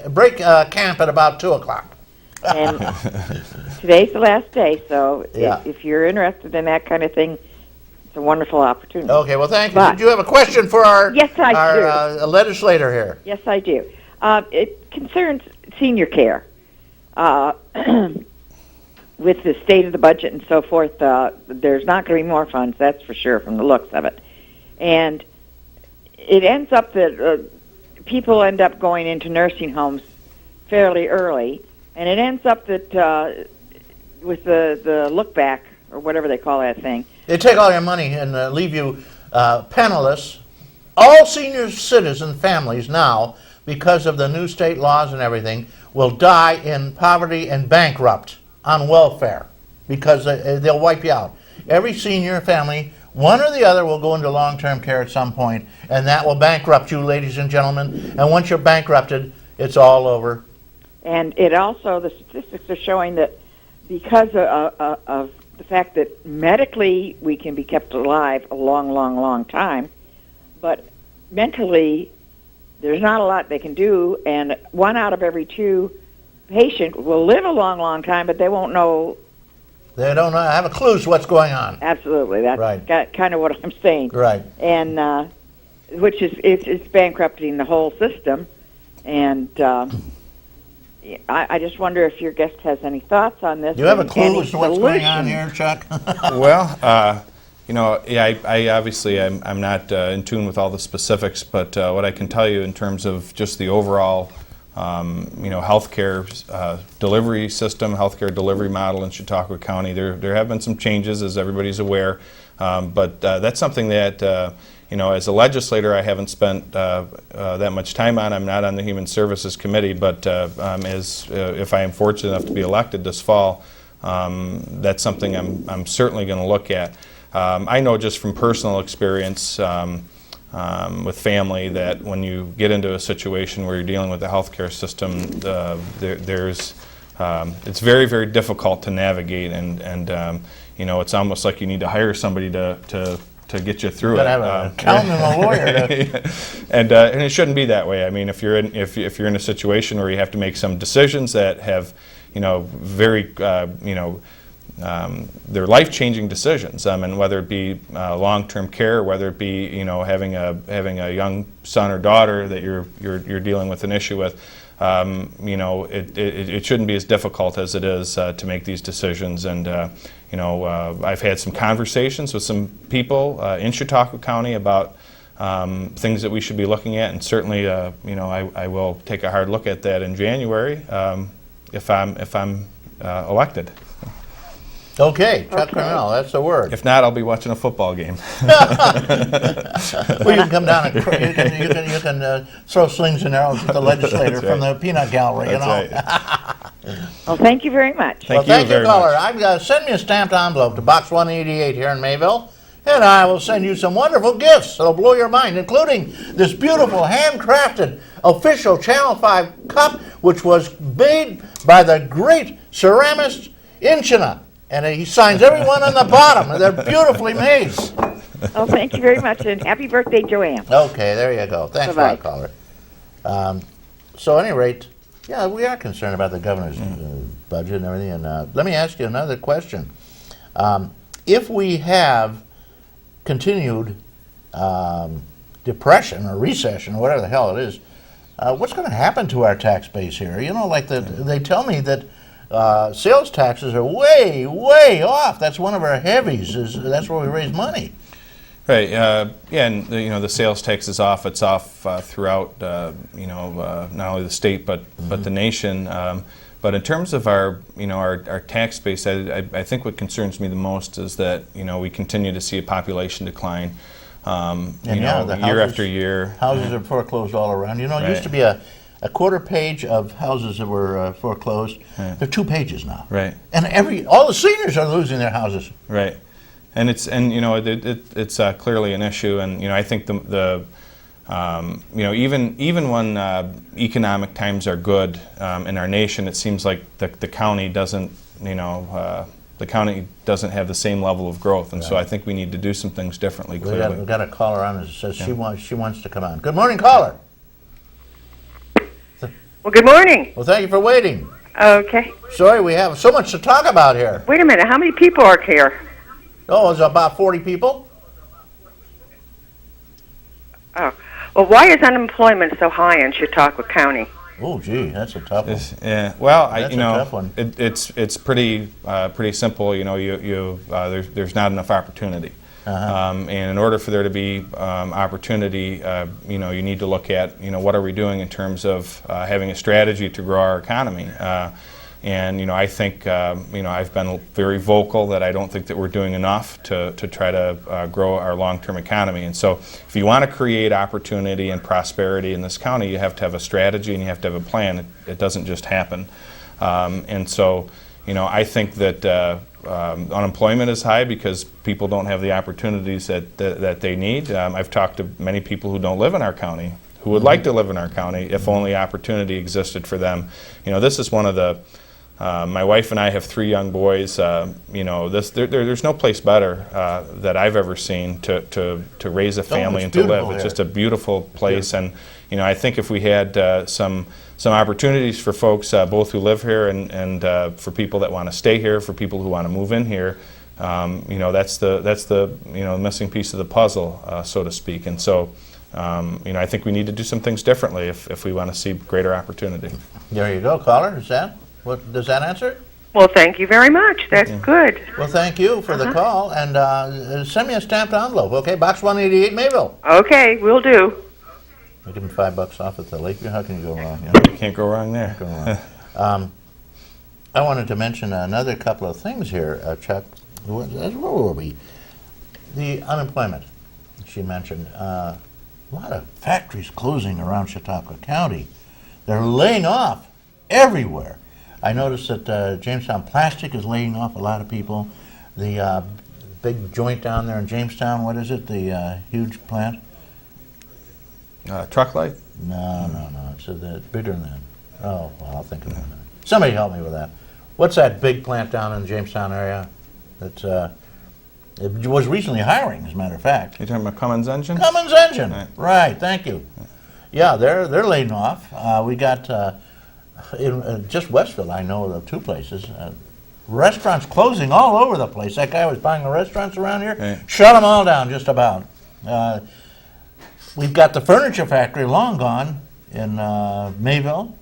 camp at about 2 o'clock. And today's the last day, so Yeah. if you're interested in that kind of thing, it's a wonderful opportunity. Okay, well, thank you. But- Did you have a question for our, Yes, I our legislator here? Yes, I do. It concerns senior care. With the state of the budget and so forth, there's not going to be more funds, that's for sure, from the looks of it. And it ends up that people end up going into nursing homes fairly early, and it ends up that with the look back, or whatever they call that thing. They take all your money and leave you penniless. All senior citizen families now, because of the new state laws and everything, will die in poverty and bankrupt on welfare because they'll wipe you out. Every senior family, one or the other, will go into long-term care at some point, and that will bankrupt you, ladies and gentlemen. And once you're bankrupted, it's all over. And it also, the statistics are showing that because of the fact that medically we can be kept alive a long, long, long time, but mentally there's not a lot they can do, and 1 out of every 2 patient will live a long, long time, but they won't know. They don't have a clue as to what's going on. Absolutely, that's Right. kind of what I'm saying. Right. And which is it's bankrupting the whole system. And I just wonder if your guest has any thoughts on this. Do you have a and clue any as to what's going on solution. here, Chuck? Well, I obviously I'm not in tune with all the specifics, but what I can tell you in terms of just the overall healthcare delivery system, healthcare delivery model in Chautauqua County, there have been some changes, as everybody's aware, but that's something that as a legislator, I haven't spent that much time on. I'm not on the Human Services Committee, but if I am fortunate enough to be elected this fall, that's something I'm certainly going to look at. I know just from personal experience with family that when you get into a situation where you're dealing with the healthcare system, it's very, very difficult to navigate, and it's almost like you need to hire somebody to get you through it. Have an accountant and a lawyer. And it shouldn't be that way. I mean, if you're in a situation where you have to make some decisions that have very they're life-changing decisions, and whether it be long-term care, whether it be having a young son or daughter that you're dealing with an issue with, it shouldn't be as difficult as it is to make these decisions. And I've had some conversations with some people in Chautauqua County about things that we should be looking at, and certainly I will take a hard look at that in January if I'm elected. Okay, Chuck Cornell, that's the word. If not, I'll be watching a football game. Well, you can come down and you can throw slings and arrows at the legislator That's from right. the peanut gallery, That's right. Well, thank you very much. Thank Thank you very caller. much. Send me a stamped envelope to Box 188 here in Mayville, and I will send you some wonderful gifts that'll blow your mind, including this beautiful handcrafted official Channel 5 cup, which was made by the great ceramist Inchina. And he signs everyone on the bottom, and they're beautifully made. Oh, thank you very much, and happy birthday, Joanne. Okay, there you go. Thanks Bye-bye. for that, caller. So at any rate, yeah, we are concerned about the governor's budget and everything. And let me ask you another question. If we have continued depression or recession or whatever the hell it is, what's going to happen to our tax base here? They tell me that sales taxes are way, way off. That's one of our heavies. That's where we raise money. Right. And the sales tax is off. It's off throughout. Not only the state but the nation. But in terms of our tax base, I think what concerns me the most is that we continue to see a population decline. Year after year. Houses are foreclosed all around. It Right. used to be a quarter page of houses that were foreclosed. Right. They're 2 pages now. Right. And all the seniors are losing their houses. Right. And it's clearly an issue, and I think even when economic times are good in our nation, it seems like the county doesn't have the same level of growth, and so I think we need to do some things differently. Clearly, We've got a caller on that says she wants to come on. Good morning, caller. Well, good morning. Well, thank you for waiting. Okay. Sorry, we have so much to talk about here. Wait a minute. How many people are here? Oh, it's about 40 people? Oh. Well, why is unemployment so high in Chautauqua County? Oh, gee, that's a tough one. Yeah, well, That's a tough one. it's pretty simple. You know, there's not enough opportunity, and in order for there to be opportunity, you need to look at what are we doing in terms of having a strategy to grow our economy. And I think I've been very vocal that I don't think that we're doing enough to try to grow our long-term economy. And so, if you want to create opportunity and prosperity in this county, you have to have a strategy and you have to have a plan. It doesn't just happen. And so, I think that unemployment is high because people don't have the opportunities that they need. I've talked to many people who don't live in our county, who would like to live in our county if only opportunity existed for them. This is one of the my wife and I have 3 young boys. There's no place better that I've ever seen to raise a family and to live. It's just a beautiful place, and I think if we had some opportunities for folks both who live here and for people that want to stay here, for people who want to move in here, that's the missing piece of the puzzle, so to speak. And so, I think we need to do some things differently if we want to see greater opportunity. There you go, caller. Does that answer it? Well, thank you very much. That's good. Well, thank you for the call, and send me a stamped envelope, okay? Box 188, Mayville. Okay, will do. I give them $5 off at the Lakeview. How can you go wrong? You can't go wrong there. Go wrong. I wanted to mention another couple of things here, Chuck. Where were we? The unemployment, she mentioned. A lot of factories closing around Chautauqua County. They're laying off everywhere. I noticed that Jamestown Plastic is laying off a lot of people. The big joint down there in Jamestown, what is it? The huge plant? Truck light? No. It's bigger than that. Oh, well, I'll think of it in a minute. Somebody help me with that. What's that big plant down in the Jamestown area? It was recently hiring, as a matter of fact. You're talking about Cummins Engine? Cummins Engine. Right, thank you. Yeah, they're laying off. We got... in just Westville, I know of 2 places. Restaurants closing all over the place. That guy was buying the restaurants around here, right. Shut them all down just about. We've got the furniture factory long gone in Mayville.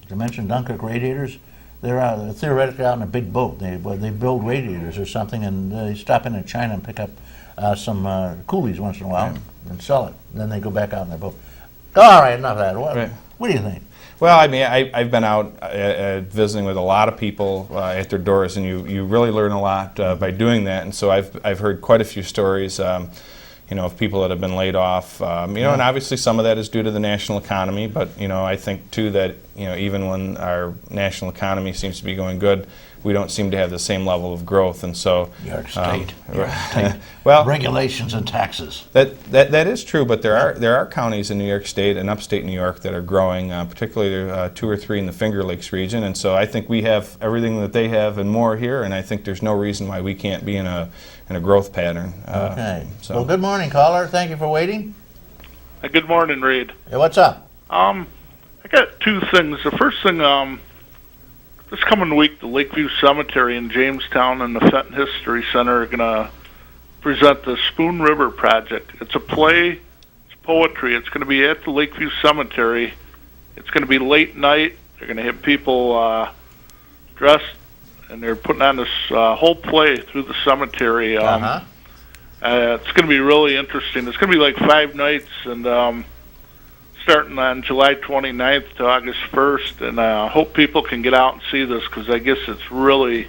You mentioned Dunkirk Radiators. They're theoretically out in a big boat. They build radiators or something, and they stop in China and pick up some coolies once in a while and sell it. And then they go back out in their boat. All right, enough of that. What do you think? Well, I mean, I've been out visiting with a lot of people at their doors, and you really learn a lot by doing that. And so I've heard quite a few stories, of people that have been laid off. And obviously some of that is due to the national economy. But I think too that even when our national economy seems to be going good, we don't seem to have the same level of growth, and so New York State. well, regulations and taxes. That is true, but there are counties in New York State and upstate New York that are growing, particularly 2 or 3 in the Finger Lakes region, and so I think we have everything that they have and more here, and I think there's no reason why we can't be in a growth pattern. Okay. Well, good morning, caller. Thank you for waiting. Good morning, Reed. Hey, what's up? I got 2 things. The first thing, this coming week, the Lakeview Cemetery in Jamestown and the Fenton History Center are going to present the Spoon River Project. It's a play, it's poetry. It's going to be at the Lakeview Cemetery. It's going to be late night. They're going to have people dressed, and they're putting on this whole play through the cemetery. It's going to be really interesting. It's going to be like 5 nights, and starting on July 29th to August 1st, and I hope people can get out and see this because I guess it's really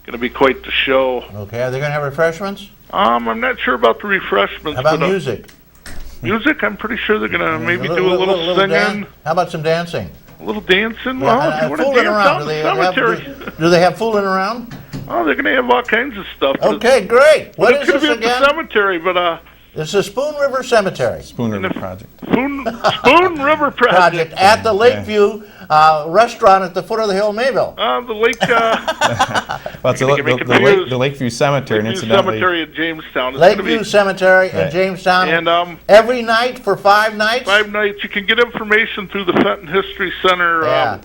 going to be quite the show. Okay, are they going to have refreshments? I'm not sure about the refreshments. How about music? Music, I'm pretty sure they're going to maybe do a little singing. How about some dancing? A little dancing? Well, if you want to dance out in the cemetery. Do they have fooling around? Oh, they're going to have all kinds of stuff. Okay, great. What is it's going this to be again? at the cemetery, but It's the Spoon River Cemetery Spoon River Project. Spoon River project Project. at the Lakeview restaurant at the foot of the hill, Mayville. The lake. Well, it's You're gonna get confused. the Lakeview Cemetery, and Lakeview incidentally, Cemetery in Jamestown. It's gonna Lakeview be Cemetery in Right. Jamestown. And every night for 5 nights. 5 nights. You can get information through the Fenton History Center Yeah.